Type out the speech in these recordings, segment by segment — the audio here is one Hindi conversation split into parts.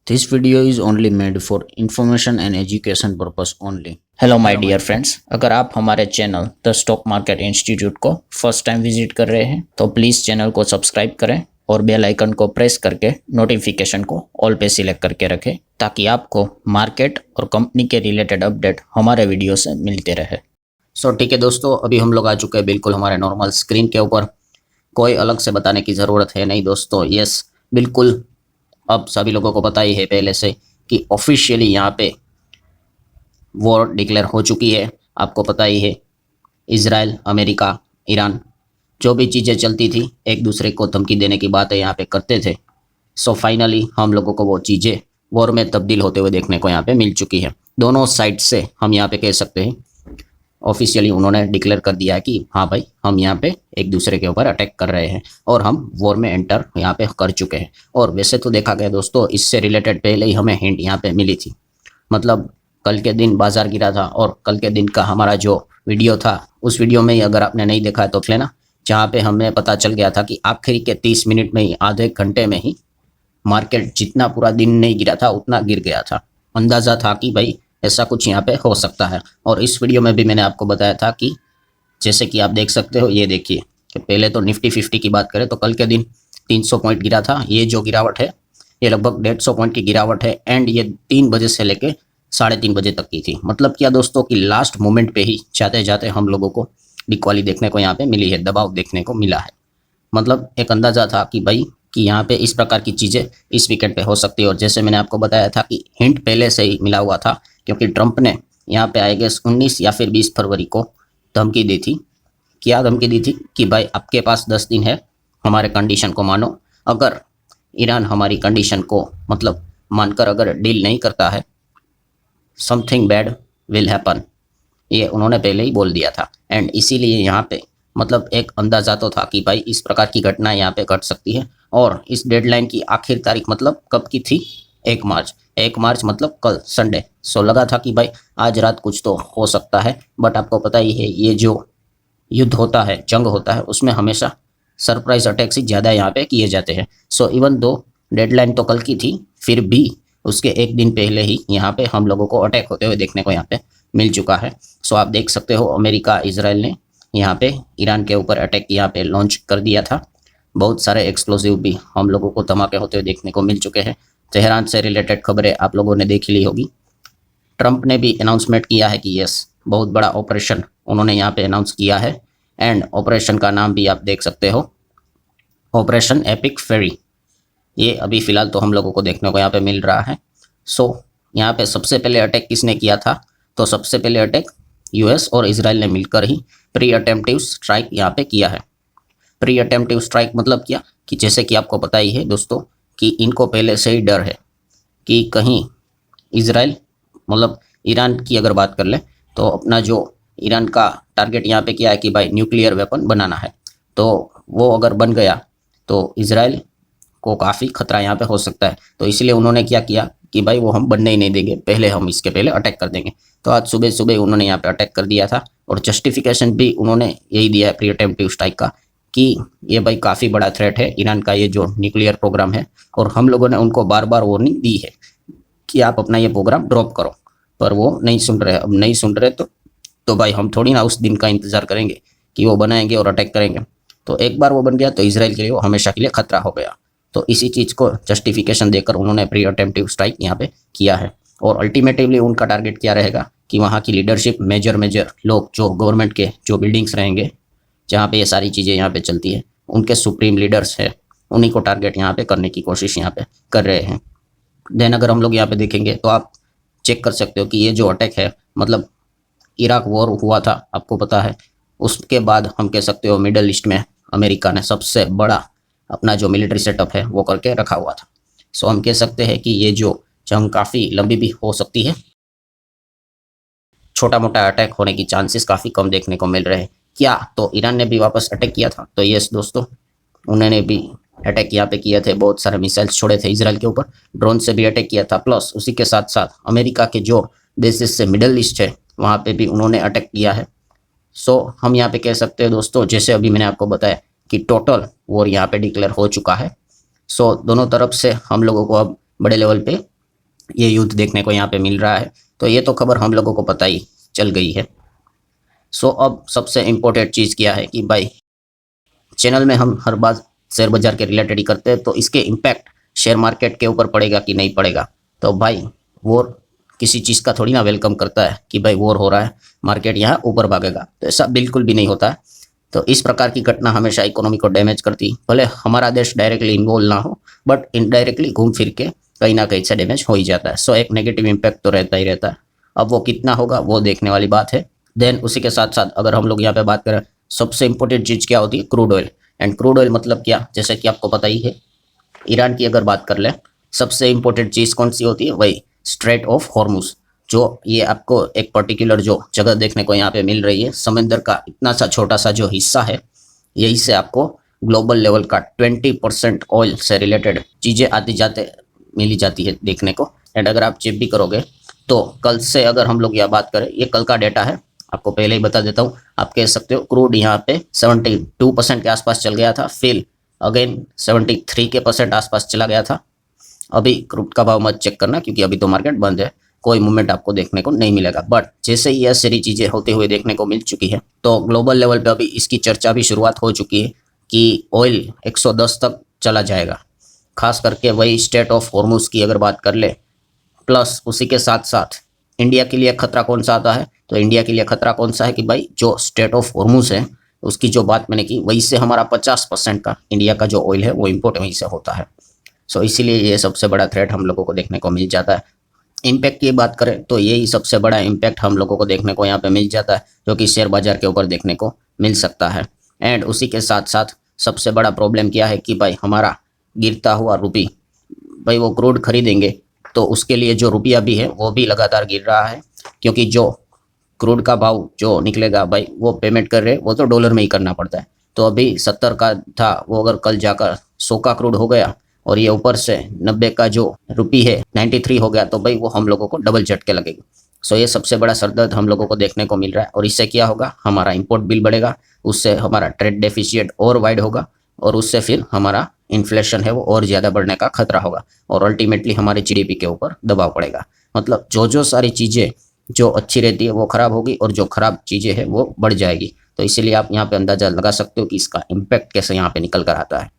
This video is only made for information and education purpose only. Hello my dear friends, अगर आप हमारे channel the stock market institute को फर्स्ट टाइम विजिट कर रहे हैं तो प्लीज़ चैनल को सब्सक्राइब करें और बेल आइकन को प्रेस करके नोटिफिकेशन को ऑल पे सिलेक्ट करके रखें ताकि आपको मार्केट और कंपनी के रिलेटेड अपडेट हमारे वीडियो से मिलते रहे। ठीक है दोस्तों, अभी हम लोग आ चुके हैं बिल्कुल हमारे नॉर्मल स्क्रीन के ऊपर। कोई अलग से बताने की ज़रूरत है नहीं दोस्तों। यस, बिल्कुल अब सभी लोगों को पता ही है पहले से कि ऑफिशियली यहाँ पे वॉर डिक्लेयर हो चुकी है। आपको पता ही है, इजराइल, अमेरिका, ईरान जो भी चीज़ें चलती थी एक दूसरे को धमकी देने की बातें यहाँ पे करते थे। फाइनली हम लोगों को वो चीज़ें वॉर में तब्दील होते हुए देखने को यहाँ पे मिल चुकी है। दोनों साइड से हम यहाँ पे कह सकते हैं ऑफिशियली उन्होंने डिक्लेयर कर दिया है कि हाँ भाई, हम यहाँ पे एक दूसरे के ऊपर अटैक कर रहे हैं और हम वॉर में एंटर यहाँ पे कर चुके हैं। और वैसे तो देखा गया दोस्तों, इससे रिलेटेड पहले ही हमें हिंट यहाँ पे मिली थी। मतलब कल के दिन बाजार गिरा था और कल के दिन का हमारा जो वीडियो था उस वीडियो में ही अगर आपने नहीं देखा है तो देख लेना, जहाँ पे हमें पता चल गया था कि आखिरी के 30 मिनट में ही, आधे घंटे में ही मार्केट जितना पूरा दिन नहीं गिरा था उतना गिर गया था। अंदाज़ा था कि भाई ऐसा कुछ यहाँ पे हो सकता है। और इस वीडियो में भी मैंने आपको बताया था कि जैसे कि आप देख सकते हो, ये देखिए कि पहले तो निफ्टी 50 की बात करें तो कल के दिन 300 पॉइंट गिरा था। ये जो गिरावट है ये लगभग 150 पॉइंट की गिरावट है एंड ये 3 बजे से लेके 3:30 बजे तक की थी। मतलब क्या दोस्तों कि लास्ट मोमेंट पे ही जाते जाते हम लोगों को बिकवाली देखने को यहाँ पे मिली है, दबाव देखने को मिला है। मतलब एक अंदाज़ा था कि भाई कि यहाँ पे इस प्रकार की चीज़ें इस वीकेंड पे हो सकती है। और जैसे मैंने आपको बताया था कि हिंट पहले से ही मिला हुआ था, क्योंकि ट्रंप ने यहाँ पे आई गेस 19 या फिर 20 फरवरी को धमकी दी थी। क्या धमकी दी थी कि भाई आपके पास 10 दिन है, हमारे कंडीशन को मानो। अगर ईरान हमारी कंडीशन को मतलब मानकर अगर डील नहीं करता है, समथिंग बैड विल हैपन, ये उन्होंने पहले ही बोल दिया था। एंड इसीलिए यहाँ पे मतलब एक अंदाज़ा तो था कि भाई इस प्रकार की घटना यहाँ पे घट सकती है। और इस डेडलाइन की आखिर तारीख मतलब कब की थी? 1 मार्च। 1 मार्च मतलब कल संडे। लगा था कि भाई आज रात कुछ तो हो सकता है। बट आपको पता ही है ये जो युद्ध होता है, जंग होता है, उसमें हमेशा सरप्राइज अटैक से ज़्यादा यहाँ पे किए जाते हैं। इवन दो डेडलाइन तो कल की थी, फिर भी उसके एक दिन पहले ही यहाँ पे हम लोगों को अटैक होते हुए देखने को यहाँ पे मिल चुका है। आप देख सकते हो अमेरिका, इजराइल ने यहाँ पे ईरान के ऊपर अटैक यहाँ पे लॉन्च कर दिया था। बहुत सारे एक्सप्लोजिव भी हम लोगों को धमाके होते हुए देखने को मिल चुके हैं। तेहरान से रिलेटेड खबरें आप लोगों ने देख ली होगी। ट्रंप ने भी अनाउंसमेंट किया है कि यस, बहुत बड़ा ऑपरेशन उन्होंने यहाँ पे अनाउंस किया है। एंड ऑपरेशन का नाम भी आप देख सकते हो, ऑपरेशन एपिक फेरी। ये अभी फ़िलहाल तो हम लोगों को देखने को यहाँ पे मिल रहा है। यहाँ पे सबसे पहले अटैक किसने किया था? तो सबसे पहले अटैक यूएस और इजराइल ने मिलकर ही प्री अटेम्प्टिव स्ट्राइक यहाँ पे किया है। प्री अटेम्प्टिव स्ट्राइक मतलब क्या कि जैसे कि आपको पता ही है दोस्तों कि इनको पहले से ही डर है कि कहीं इजराइल मतलब ईरान की अगर बात कर ले तो अपना जो ईरान का टारगेट यहाँ पे क्या है कि भाई न्यूक्लियर वेपन बनाना है। तो वो अगर बन गया तो इजराइल को काफ़ी खतरा यहाँ पे हो सकता है। तो इसलिए उन्होंने क्या किया कि भाई वो हम बनने ही नहीं देंगे, पहले हम इसके पहले अटैक कर देंगे। तो आज सुबह सुबह उन्होंने यहाँ पे अटैक कर दिया था और जस्टिफिकेशन भी उन्होंने यही दिया है प्री अटेम्प्टिव स्ट्राइक का कि ये भाई काफ़ी बड़ा थ्रेट है ईरान का ये जो न्यूक्लियर प्रोग्राम है। और हम लोगों ने उनको बार बार वार्निंग दी है कि आप अपना ये प्रोग्राम ड्रॉप करो, पर वो नहीं सुन रहे। अब नहीं सुन रहे तो भाई हम थोड़ी ना उस दिन का इंतज़ार करेंगे कि वो बनाएंगे और अटैक करेंगे। तो एक बार वो बन गया तो इसराइल के लिए वो हमेशा के लिए खतरा हो गया। तो इसी चीज़ को जस्टिफिकेशन देकर उन्होंने प्री अटेम्प्टिव स्ट्राइक यहाँ पे किया है। और अल्टीमेटली उनका टारगेट क्या रहेगा कि वहाँ की लीडरशिप, मेजर लोग जो गवर्नमेंट के जो बिल्डिंग्स रहेंगे जहाँ पे ये सारी चीज़ें यहाँ पे चलती है, उनके सुप्रीम लीडर्स है, उन्हीं को टारगेट यहाँ पे करने की कोशिश यहाँ पे कर रहे हैं। देन अगर हम लोग यहाँ पे देखेंगे तो आप चेक कर सकते हो कि ये जो अटैक है मतलब इराक वॉर हुआ था, आपको पता है। उसके बाद हम कह सकते हो मिडल ईस्ट में अमेरिका ने सबसे बड़ा अपना जो मिलिट्री सेटअप है वो करके रखा हुआ था। हम कह सकते हैं कि ये जो जंग काफ़ी लंबी भी हो सकती है। छोटा मोटा अटैक होने की चांसेस काफ़ी कम देखने को मिल रहे हैं। क्या तो ईरान ने भी वापस अटैक किया था? तो यस दोस्तों, उन्होंने भी अटैक यहाँ पे किए थे, बहुत सारे मिसाइल्स छोड़े थे इसराइल के ऊपर, ड्रोन से भी अटैक किया था। प्लस उसी के साथ साथ अमेरिका के जो बेसिस से मिडल ईस्ट है वहाँ पे भी उन्होंने अटैक किया है। हम यहाँ पे कह सकते हैं दोस्तों, जैसे अभी मैंने आपको बताया कि टोटल वॉर यहाँ पे डिक्लेयर हो चुका है। दोनों तरफ से हम लोगों को अब बड़े लेवल पे ये युद्ध देखने को यहाँ पे मिल रहा है। तो ये तो खबर हम लोगों को पता ही चल गई है। सो अब सबसे इम्पोर्टेंट चीज़ क्या है कि भाई चैनल में हम हर बार शेयर बाजार के रिलेटेड ही करते हैं, तो इसके इम्पैक्ट शेयर मार्केट के ऊपर पड़ेगा कि नहीं पड़ेगा। तो भाई वॉर किसी चीज़ का थोड़ी ना वेलकम करता है कि भाई वॉर हो रहा है मार्केट यहाँ ऊपर भागेगा, तो ऐसा बिल्कुल भी नहीं होता है। तो इस प्रकार की घटना हमेशा इकोनॉमी को डैमेज करती, भले हमारा देश डायरेक्टली इन्वॉल्व ना हो, बट इनडायरेक्टली घूम फिर के कहीं ना कहीं से डैमेज हो ही जाता है। सो एक नेगेटिव इम्पैक्ट तो रहता ही रहता है। अब वो कितना होगा वो देखने वाली बात है। देन उसी के साथ साथ अगर हम लोग यहाँ पे बात करें, सबसे इंपॉर्टेंट चीज़ क्या होती है, crude oil. And crude oil मतलब क्या, जैसे कि आपको पता ही है, ईरान की अगर बात कर लें, सबसे इंपॉर्टेंट चीज़ कौन सी होती है, वही स्ट्रेट ऑफ हॉर्मुज। जो ये आपको एक पर्टिकुलर जो जगह देखने को यहाँ पे मिल रही है, समंदर का इतना सा छोटा सा जो हिस्सा है, यही से आपको ग्लोबल लेवल का 20% ऑयल से रिलेटेड चीज़ें आती जाते मिली जाती है देखने को। एंड अगर आप चेक भी करोगे तो कल से अगर हम लोग यह बात करें, ये कल का डेटा है, आपको पहले ही बता देता हूँ। आप कह सकते हो क्रूड यहाँ पे 72% के आसपास चल गया था, फिर अगेन 73% आसपास चला गया था। अभी क्रूड का भाव मत चेक करना क्योंकि अभी तो मार्केट बंद है, कोई मूवमेंट आपको देखने को नहीं मिलेगा। बट जैसे ही यह सारी चीज़ें होते हुए देखने को मिल चुकी है, तो ग्लोबल लेवल पे अभी इसकी चर्चा भी शुरुआत हो चुकी है कि ऑयल 110 तक चला जाएगा। खास करके वही स्टेट ऑफ हॉर्मुज की अगर बात कर ले, प्लस उसी के साथ साथ इंडिया के लिए खतरा कौन सा आता है, तो इंडिया के लिए खतरा कौन सा है कि भाई जो स्टेट ऑफ हॉर्मुज है, उसकी जो बात मैंने की, वहीं से हमारा 50% का इंडिया का जो ऑयल है वो इम्पोर्ट वहीं से होता है। सो इसीलिए ये सबसे बड़ा थ्रेट हम लोगों को देखने को मिल जाता है। इम्पैक्ट की बात करें तो यही सबसे बड़ा इम्पैक्ट हम लोगों को देखने को यहाँ पे मिल जाता है, जो कि शेयर बाजार के ऊपर देखने को मिल सकता है। एंड उसी के साथ साथ सबसे बड़ा प्रॉब्लम क्या है कि भाई हमारा गिरता हुआ रुपी, भाई वो क्रूड खरीदेंगे तो उसके लिए जो रुपया भी है वो भी लगातार गिर रहा है, क्योंकि जो क्रूड का भाव जो निकलेगा भाई वो पेमेंट कर रहे वो तो डॉलर में ही करना पड़ता है। तो अभी 70 का था, वो अगर कल जाकर 100 का क्रूड हो गया और ये ऊपर से 90 का जो रुपी है 93 हो गया, तो भाई वो हम लोगों को डबल झटके लगेगी। सो ये सबसे बड़ा सरदर्द हम लोगों को देखने को मिल रहा है। और इससे क्या होगा, हमारा इंपोर्ट बिल बढ़ेगा, उससे हमारा ट्रेड डेफिसिट और वाइड होगा, और उससे फिर हमारा इन्फ्लेशन है वो और ज़्यादा बढ़ने का खतरा होगा, और अल्टीमेटली हमारे जीडीपी के ऊपर दबाव पड़ेगा। मतलब जो सारी चीज़ें जो अच्छी रहती है वो खराब होगी, और जो खराब चीज़ें हैं वो बढ़ जाएगी। तो इसीलिए आप यहाँ पे अंदाज़ा लगा सकते हो कि इसका इम्पैक्ट कैसे यहाँ पे निकल कर आता है।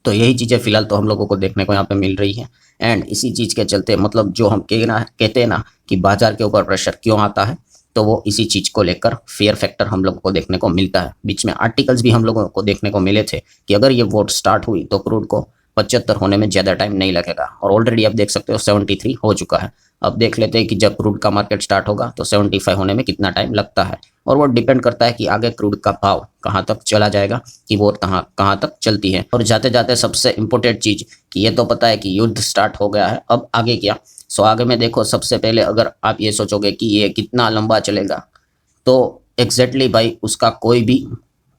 तो यही चीज़ें फिलहाल तो हम लोगों को देखने को यहाँ पे मिल रही है। एंड इसी चीज़ के चलते, मतलब जो हम कहते हैं ना कि बाजार के ऊपर प्रेशर क्यों आता है, तो वो इसी चीज़ को लेकर फेयर फैक्टर हम लोगों को देखने को मिलता है। बीच में आर्टिकल्स भी हम लोगों को देखने को मिले थे कि अगर ये वोट स्टार्ट हुई तो क्रूड को 75 होने में ज़्यादा टाइम नहीं लगेगा, और ऑलरेडी आप देख सकते हो 73 हो चुका है। अब देख लेते हैं कि जब क्रूड का मार्केट स्टार्ट होगा तो 75 होने में कितना टाइम लगता है, और वो डिपेंड करता है कि आगे क्रूड का भाव कहाँ तक चला जाएगा, कि वो कहाँ तक चलती है। और जाते जाते सबसे इम्पोर्टेंट चीज़ कि ये तो पता है कि युद्ध स्टार्ट हो गया है, अब आगे क्या। सो आगे में देखो, सबसे पहले अगर आप ये सोचोगे कि ये कितना लंबा चलेगा, तो एग्जैक्टली भाई उसका कोई भी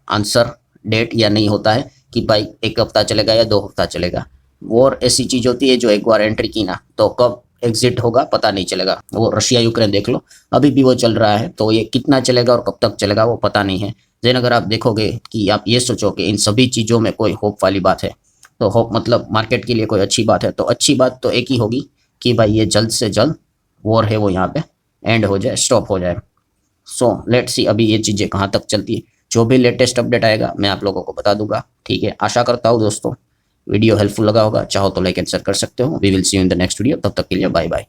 आंसर डेट या नहीं होता है कि भाई 1 हफ्ता चलेगा या 2 हफ्ता चलेगा। वॉर ऐसी चीज़ होती है जो एक बार एंट्री की ना, तो कब एग्जिट होगा पता नहीं चलेगा। वो रशिया यूक्रेन देख लो, अभी भी वो चल रहा है, तो ये कितना चलेगा और कब तक चलेगा वो पता नहीं है। लेकिन अगर आप देखोगे कि आप ये सोचो कि इन सभी चीज़ों में कोई होप वाली बात है, तो होप मतलब मार्केट के लिए कोई अच्छी बात है, तो अच्छी बात तो एक ही होगी कि भाई ये जल्द से जल्द वॉर है वो यहाँ पे एंड हो जाए, स्टॉप हो जाए। सो लेट्स सी अभी ये चीज़ें कहाँ तक चलती है। जो भी लेटेस्ट अपडेट आएगा मैं आप लोगों को बता दूंगा, ठीक है। आशा करता हूँ दोस्तों वीडियो हेल्पफुल लगा होगा, चाहो तो लाइक एंड शेयर कर सकते हो। We will see you in the next video, तब तक के लिए बाय बाय।